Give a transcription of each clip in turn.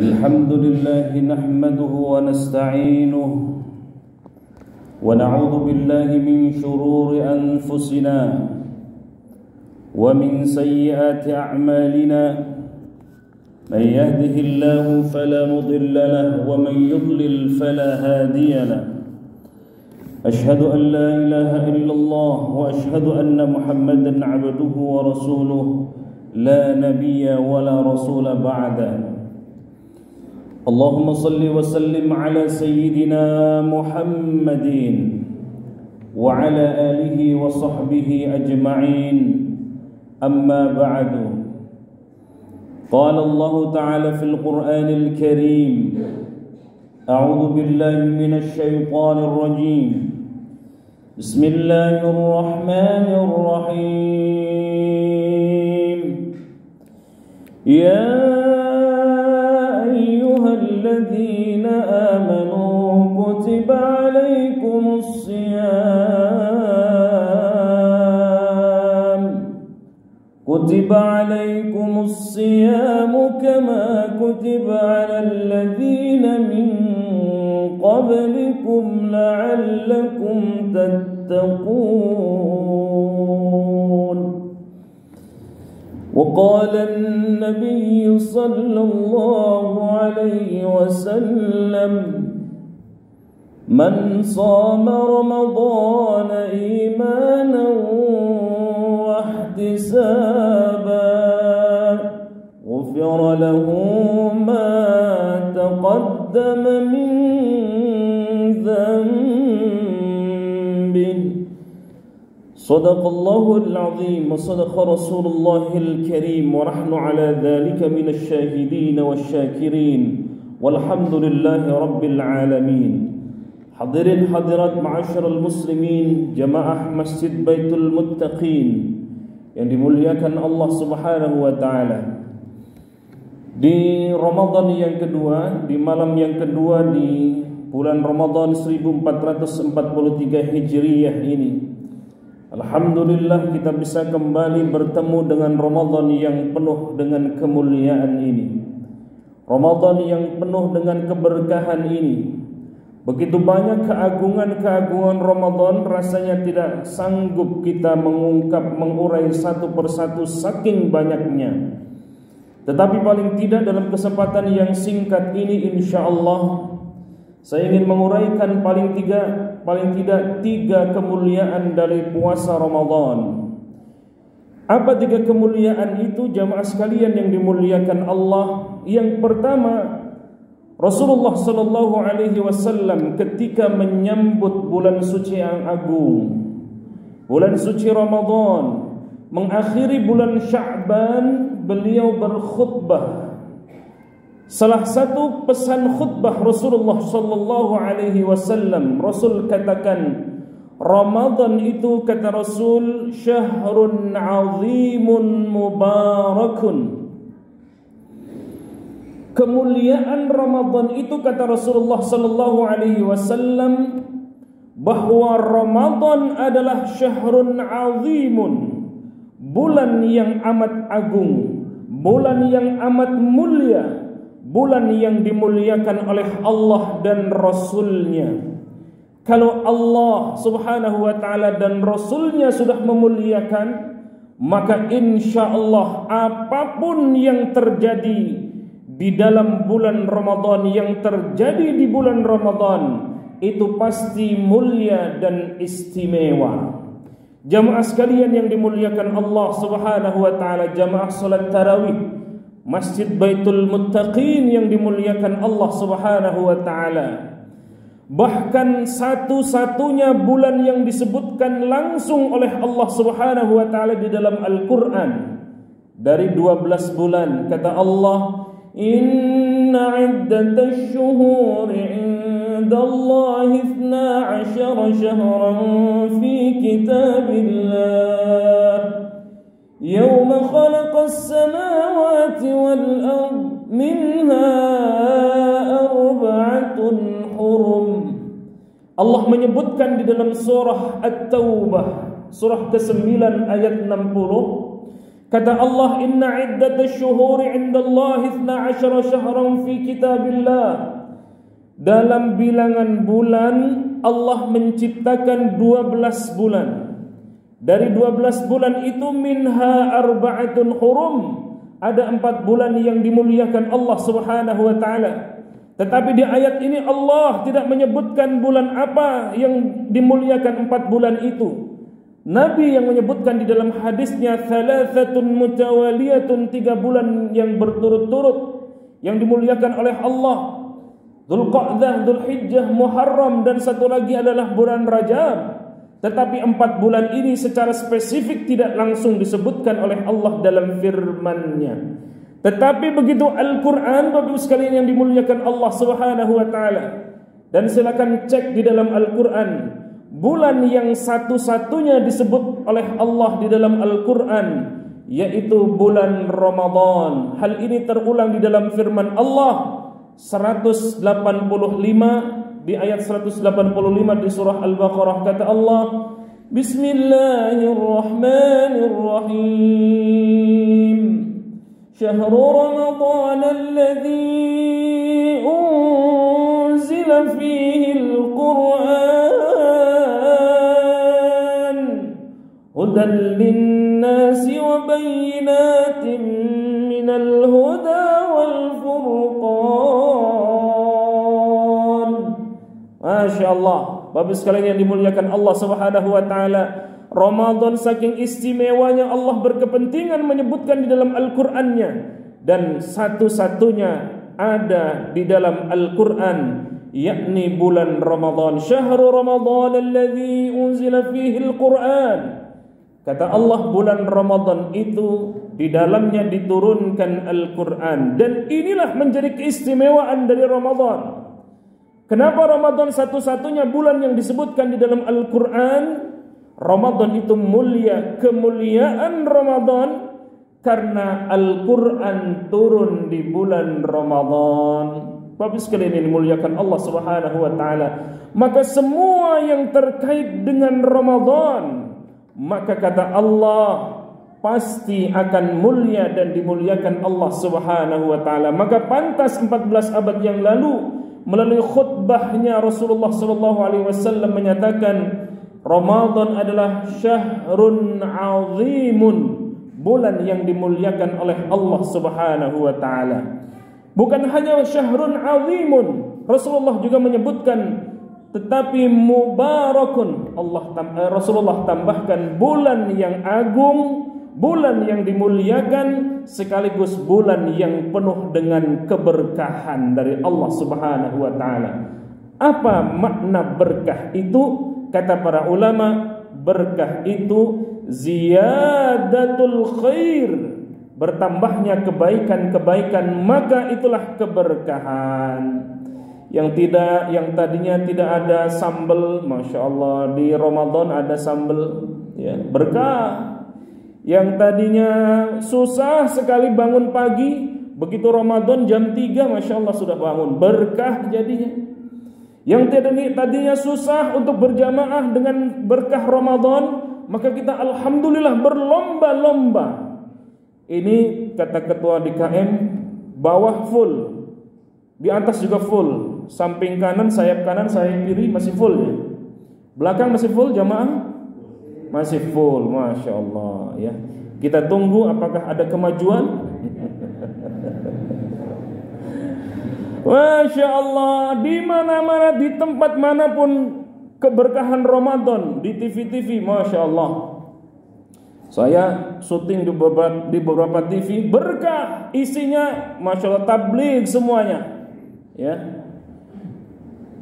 الحمد لله نحمده ونستعينه ونعوذ بالله من شرور أنفسنا ومن سيئات أعمالنا من يهده الله فلا مضل له ومن يضلل فلا هادي له أشهد أن لا إله إلا الله وأشهد أن محمدا عبده ورسوله لا نبي ولا رسول بعده اللهم صل وسلم على سيدنا محمد وعلى آله وصحبه أجمعين أما بعد قال الله تعالى في القرآن الكريم أعوذ بالله من الشيطان الرجيم بسم الله الرحمن الرحيم يا أيها الذين آمنوا كتب عليكم الصيام كما كتب على الذين من قبلكم لعلكم تتقون وقال النبي صلى الله عليه وسلم من صام رمضان إيمانا واحتسابا غفر له ما تقدم من ذنبه صدق الله العظيم وصدق رسول الله الكريم ونحن على ذلك من الشاهدين والشاكرين والحمد لله رب العالمين. Hadirin hadirat ma'asyiral muslimin jamaah Masjid Baitul Muttaqin yang dimuliakan Allah Subhanahu wa taala. Di Ramadan yang kedua, di malam yang kedua di bulan Ramadan 1443 Hijriyah ini, alhamdulillah kita bisa kembali bertemu dengan Ramadan yang penuh dengan kemuliaan ini, Ramadan yang penuh dengan keberkahan ini. Begitu banyak keagungan-keagungan Ramadan, rasanya tidak sanggup kita mengurai satu persatu saking banyaknya. Tetapi paling tidak dalam kesempatan yang singkat ini, insyaallah saya ingin menguraikan paling tidak tiga kemuliaan dari puasa Ramadan. Apa tiga kemuliaan itu, jamaah sekalian yang dimuliakan Allah? Yang pertama, Rasulullah sallallahu alaihi wasallam ketika menyambut bulan suci yang agung, bulan suci Ramadan, mengakhiri bulan Sya'ban, beliau berkhutbah. Salah satu pesan khutbah Rasulullah sallallahu alaihi wasallam, Rasul katakan, Ramadan itu, kata Rasul, syahrun azimun mubarakun. Kemuliaan Ramadan itu, kata Rasulullah sallallahu alaihi wasallam, bahwa Ramadan adalah syahrun azimun, bulan yang amat agung, bulan yang amat mulia, bulan yang dimuliakan oleh Allah dan Rasulnya. Kalau Allah subhanahu wa ta'ala dan Rasulnya sudah memuliakan, maka insyaallah apapun yang terjadi di dalam bulan Ramadan, yang terjadi di bulan Ramadan, itu pasti mulia dan istimewa. Jamaah sekalian yang dimuliakan Allah subhanahu wa ta'ala, jamaah salat tarawih Masjid Baitul Muttaqin yang dimuliakan Allah subhanahu wa ta'ala, bahkan satu-satunya bulan yang disebutkan langsung oleh Allah subhanahu wa ta'ala di dalam Al-Quran dari 12 bulan, kata Allah, inna iddatash syuhuri indallahi 12 syahran fi kitabillah yawma khalaqas samawati wal ard minha arba'atun hurum. Allah menyebutkan di dalam surah At-Taubah, surah ke-9 ayat 60, Kata Allah, inna iddatash syuhuri 'indallahi 12 syahran fi kitabillah. Dalam bilangan bulan Allah menciptakan 12 bulan. Dari 12 bulan itu minha arba'atun hurum. Ada 4 bulan yang dimuliakan Allah Subhanahu wa taala. Tetapi di ayat ini Allah tidak menyebutkan bulan apa yang dimuliakan 4 bulan itu. Nabi yang menyebutkan di dalam hadisnya thalathatun mutawaliyatun, 3 bulan yang berturut-turut yang dimuliakan oleh Allah. Dzulqa'dah, Dzulhijjah, Muharram, dan satu lagi adalah bulan Rajab. Tetapi 4 bulan ini secara spesifik tidak langsung disebutkan oleh Allah dalam firman-Nya. Tetapi begitu Al-Quran, Bapak Ibu sekalian yang dimuliakan Allah Subhanahu wa taala, dan silakan cek di dalam Al-Quran bulan yang satu-satunya disebut oleh Allah di dalam Al-Quran, yaitu bulan Ramadan. Hal ini terulang di dalam firman Allah 185 di ayat 185 di surah Al-Baqarah. Kata Allah, Bismillahirrahmanirrahim. Syahrul Ramadan alladzi unzila fihi al-Qur'an hudan lin-nasi wa bayyinatin minal huda wal furqan. Masya Allah, Bapak sekalian yang dimuliakan Allah Subhanahu wa taala, Ramadan saking istimewanya Allah berkepentingan menyebutkan di dalam Al-Qur'an-Nya, dan satu-satunya ada di dalam Al-Qur'an, yakni bulan Ramadan. Syahrul Ramadan alladzi unzila fihi al-Qur'an. Kata Allah, bulan Ramadan itu di dalamnya diturunkan Al-Qur'an, dan inilah menjadi keistimewaan dari Ramadan. Kenapa Ramadan satu-satunya bulan yang disebutkan di dalam Al-Qur'an? Ramadan itu mulia, kemuliaan Ramadan karena Al-Qur'an turun di bulan Ramadan. Bapak sekalian yang dimuliakan Allah Subhanahu wa taala, maka semua yang terkait dengan Ramadan, maka kata Allah, pasti akan mulia dan dimuliakan Allah Subhanahu wa taala. Maka pantas 14 abad yang lalu melalui khutbahnya Rasulullah sallallahu alaihi wasallam menyatakan, Ramadan adalah syahrun azimun, bulan yang dimuliakan oleh Allah Subhanahu wa taala. Bukan hanya syahrun azimun, Rasulullah juga menyebutkan, tetapi mubarakun. Rasulullah tambahkan bulan yang agung, bulan yang dimuliakan, sekaligus bulan yang penuh dengan keberkahan dari Allah Subhanahu wa taala. Apa makna berkah itu? Kata para ulama, berkah itu ziyadatul khair, bertambahnya kebaikan-kebaikan, maka itulah keberkahan. Yang tadinya tidak ada sambal, Masya Allah, di Ramadan ada sambal, ya, berkah. Yang tadinya susah sekali bangun pagi, begitu Ramadan jam 3, Masya Allah sudah bangun, berkah jadinya. Yang tadinya susah untuk berjamaah, dengan berkah Ramadan, maka kita alhamdulillah berlomba-lomba. Ini kata ketua DKM, bawah full, di atas juga full, samping kanan, sayap kiri masih full ya. Belakang masih full jamaah? Masih full, Masya Allah ya. Kita tunggu apakah ada kemajuan. Masya Allah, di mana-mana, di tempat manapun keberkahan Ramadan, di TV-TV, Masya Allah. Saya syuting di beberapa TV, berkah isinya, Masya Allah, tabligh semuanya, ya.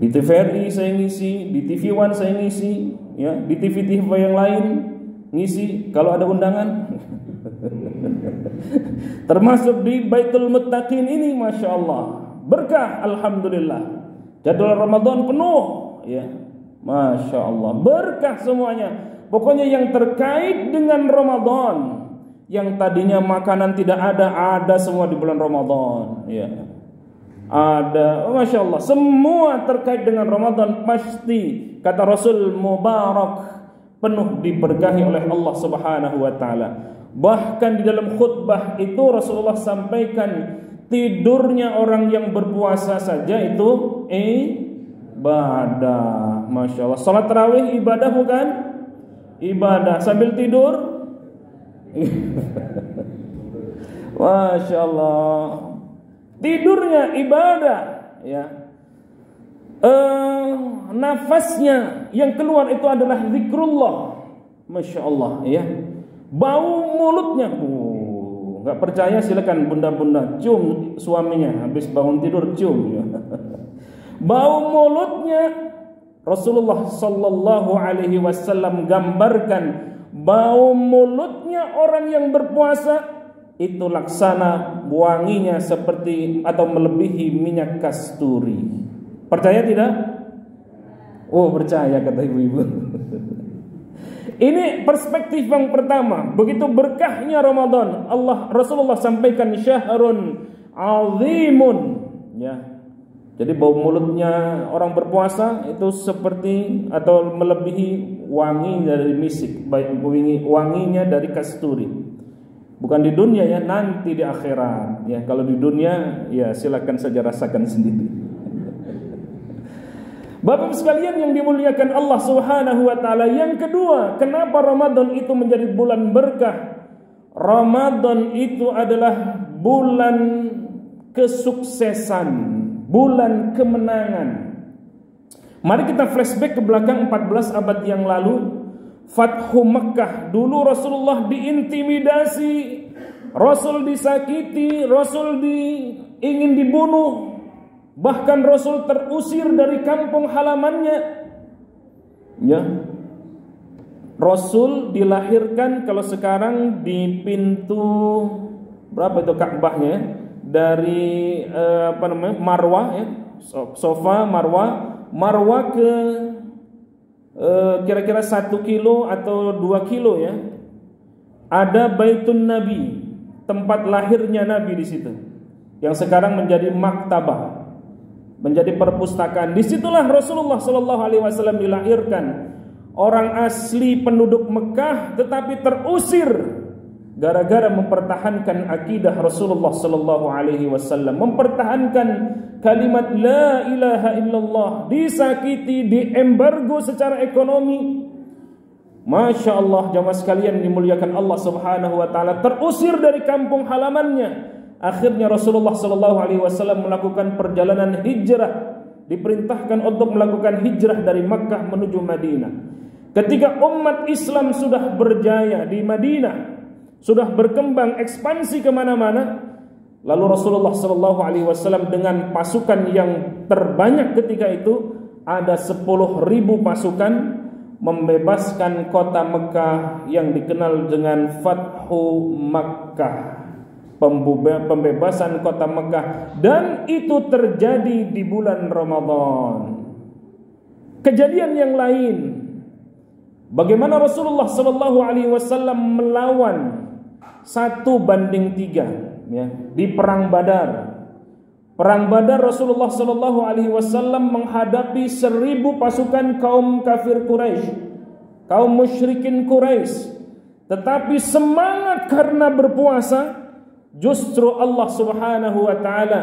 Di TVRI saya ngisi, di TV One saya ngisi, ya, di TV-TV yang lain ngisi kalau ada undangan. Termasuk di Baitul Muttaqin ini, Masya Allah, berkah, alhamdulillah. Jadwal Ramadan penuh, ya, Masya Allah, berkah semuanya. Pokoknya yang terkait dengan Ramadan, yang tadinya makanan tidak ada semua di bulan Ramadan, ya. Ada, Masya Allah, semua terkait dengan Ramadan pasti, kata Rasul, mubarak, penuh diberkahi oleh Allah Subhanahu wa taala. Bahkan di dalam khutbah itu Rasulullah sampaikan tidurnya orang yang berpuasa saja itu ibadah. Masya Allah. Salat tarawih ibadah bukan? Ibadah. Sambil tidur Masya Allah, tidurnya ibadah, ya. Nafasnya yang keluar itu adalah zikrullah. Masya Allah, ya. Bau mulutnya, nggak percaya silakan bunda-bunda cium suaminya habis bangun tidur, cium, ya. Bau mulutnya Rasulullah sallallahu alaihi wasallam gambarkan bau mulutnya orang yang berpuasa itu laksana wanginya seperti atau melebihi minyak kasturi. Percaya tidak? Oh, percaya kata ibu-ibu. Ini perspektif yang pertama. Begitu berkahnya Ramadan, Rasulullah sampaikan syahrun azimun, ya. Jadi bau mulutnya orang berpuasa itu seperti atau melebihi wangi dari misik, baik wanginya dari kasturi. Bukan di dunia ya, nanti di akhirat. Ya, kalau di dunia ya silakan saja rasakan sendiri. Bapak sekalian yang dimuliakan Allah Subhanahu wa taala, yang kedua, kenapa Ramadan itu menjadi bulan berkah? Ramadan itu adalah bulan kesuksesan, bulan kemenangan. Mari kita flashback ke belakang 14 abad yang lalu. Fathu Makkah, dulu Rasulullah diintimidasi, Rasul disakiti, Rasul ingin dibunuh, bahkan Rasul terusir dari kampung halamannya. Ya, Rasul dilahirkan kalau sekarang di pintu berapa itu Ka'bahnya? Dari Marwah, ya, Sofa Marwah ke kira-kira 1 kilo atau 2 kilo, ya. Ada Baitun Nabi, tempat lahirnya Nabi di situ, yang sekarang menjadi maktabah, menjadi perpustakaan. Disitulah Rasulullah Shallallahu Alaihi Wasallam dilahirkan. Orang asli penduduk Mekah, tetapi terusir gara-gara mempertahankan akidah Rasulullah Shallallahu Alaihi Wasallam, mempertahankan kalimat la ilaha illallah, disakiti, diembargo secara ekonomi. Masya Allah, jamaah sekalian dimuliakan Allah Subhanahu wa taala, terusir dari kampung halamannya. Akhirnya Rasulullah Shallallahu Alaihi Wasallam melakukan perjalanan hijrah, diperintahkan untuk melakukan hijrah dari Makkah menuju Madinah. Ketika umat Islam sudah berjaya di Madinah, sudah berkembang ekspansi kemana-mana, lalu Rasulullah Shallallahu Alaihi Wasallam dengan pasukan yang terbanyak ketika itu, ada 10.000 pasukan, membebaskan kota Mekah yang dikenal dengan Fathu Makkah, pembebasan kota Mekah, dan itu terjadi di bulan Ramadan. Kejadian yang lain, bagaimana Rasulullah Shallallahu Alaihi Wasallam melawan 1-3, ya, di perang Badar. Perang Badar Rasulullah Shallallahu Alaihi Wasallam menghadapi 1.000 pasukan kaum kafir Quraisy, kaum musyrikin Quraisy. Tetapi semangat karena berpuasa, justru Allah Subhanahu wa taala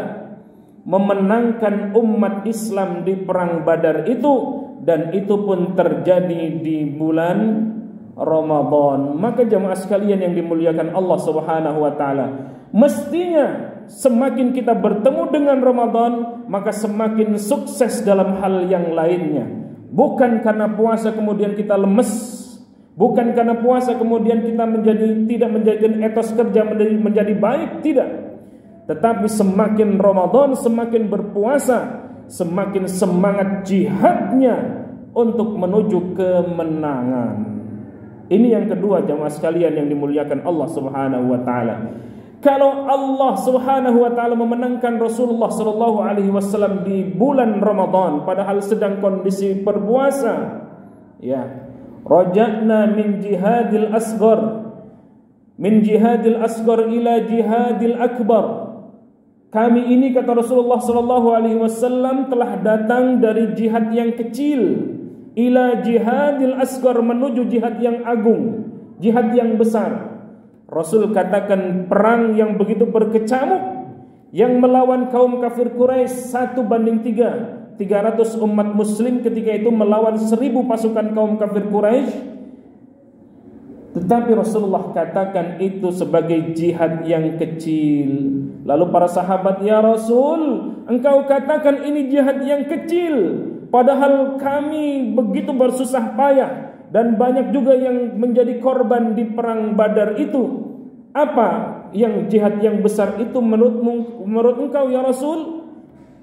memenangkan umat Islam di perang Badar itu, dan itu pun terjadi di bulan Ramadan. Maka jemaah sekalian yang dimuliakan Allah Subhanahu wa taala, mestinya semakin kita bertemu dengan Ramadan, maka semakin sukses dalam hal yang lainnya. Bukan karena puasa kemudian kita lemes, bukan karena puasa kemudian kita tidak menjadikan etos kerja menjadi baik, tidak. Tetapi semakin Ramadan, semakin berpuasa, semakin semangat jihadnya untuk menuju kemenangan. Ini yang kedua jamaah sekalian yang dimuliakan Allah Subhanahu wa taala. Kalau Allah Subhanahu wa taala memenangkan Rasulullah sallallahu alaihi wasallam di bulan Ramadan padahal sedang kondisi berpuasa, ya. Raja'na min jihadil asghar ila jihadil akbar. Kami ini, kata Rasulullah sallallahu alaihi wasallam, telah datang dari jihad yang kecil ila jihadil asghar, menuju jihad yang agung, jihad yang besar. Rasul katakan perang yang begitu berkecamuk, yang melawan kaum kafir Quraisy 1:3, 300 umat muslim ketika itu melawan 1000 pasukan kaum kafir Quraisy. Tetapi Rasulullah katakan itu sebagai jihad yang kecil. Lalu para sahabat, ya Rasul, engkau katakan ini jihad yang kecil, padahal kami begitu bersusah payah dan banyak juga yang menjadi korban di perang Badar itu. Apa yang jihad yang besar itu menurut engkau ya Rasul?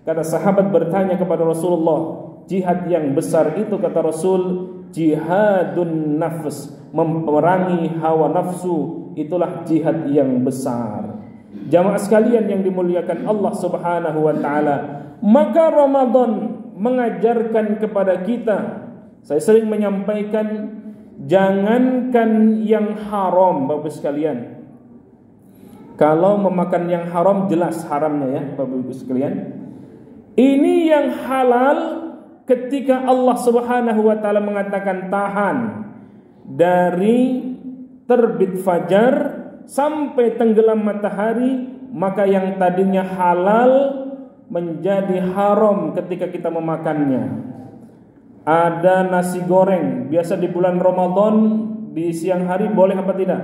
Kata sahabat bertanya kepada Rasulullah, jihad yang besar itu kata Rasul, jihadun nafs, memerangi hawa nafsu, itulah jihad yang besar. Jamaah sekalian yang dimuliakan Allah Subhanahu wa taala, maka Ramadan mengajarkan kepada kita, saya sering menyampaikan, jangankan yang haram Bapak sekalian. Kalau memakan yang haram jelas haramnya ya Bapak Ibu sekalian. Ini yang halal ketika Allah Subhanahu wa taala mengatakan tahan dari terbit fajar sampai tenggelam matahari, maka yang tadinya halal menjadi haram ketika kita memakannya. Ada nasi goreng biasa di bulan Ramadan di siang hari, boleh apa tidak?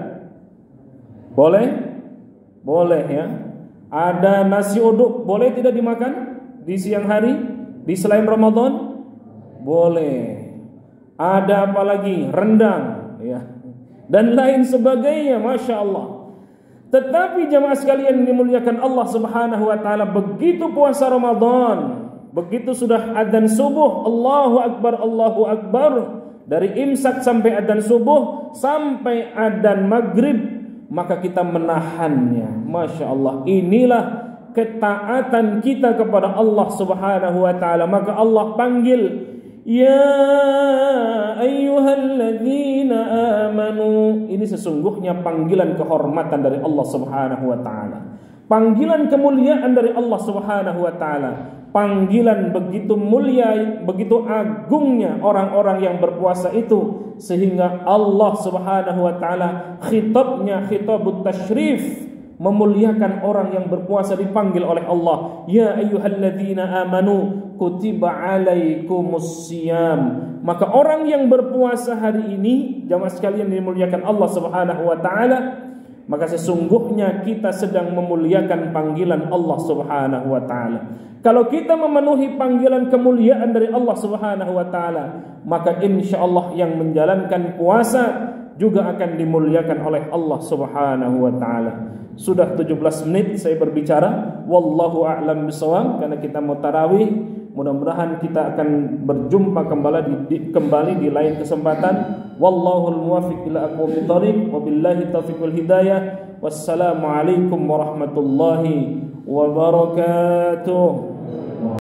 Boleh? Boleh ya. Ada nasi uduk, boleh tidak dimakan di siang hari di selain Ramadan? Boleh. Ada apa lagi? Rendang ya. Dan lain sebagainya, Masya Allah. Tetapi jamaah sekalian dimuliakan Allah Subhanahu wa taala, begitu puasa Ramadan, begitu sudah adzan subuh, Allahu Akbar, dari imsak sampai adzan subuh sampai adzan maghrib, maka kita menahannya. Masya Allah, inilah ketaatan kita kepada Allah Subhanahu wa taala. Maka Allah panggil, ya ayyuhalladzina amanu. Ini sesungguhnya panggilan kehormatan dari Allah Subhanahu wa taala, panggilan kemuliaan dari Allah Subhanahu wa taala, panggilan begitu mulia, begitu agungnya orang-orang yang berpuasa itu, sehingga Allah Subhanahu wa taala khitabnya khitabut tasyrif, memuliakan orang yang berpuasa, dipanggil oleh Allah, ya ayyuhalladzina amanu kutiba alaikumus siyam. Maka orang yang berpuasa hari ini, jamaah sekalian dimuliakan Allah Subhanahu wa taala, maka sesungguhnya kita sedang memuliakan panggilan Allah Subhanahu wa taala. Kalau kita memenuhi panggilan kemuliaan dari Allah Subhanahu wa taala, maka insyaallah yang menjalankan puasa juga akan dimuliakan oleh Allah Subhanahu wa taala. Sudah 17 menit saya berbicara, wallahu a'lam bishawab, karena kita mau tarawih. Mudah-mudahan kita akan berjumpa kembali di lain kesempatan. Wallahul muwaffiq ila aqwamit thoriq, wabillahi taufiq wal hidayah. Wassalamualaikum warahmatullahi wabarakatuh.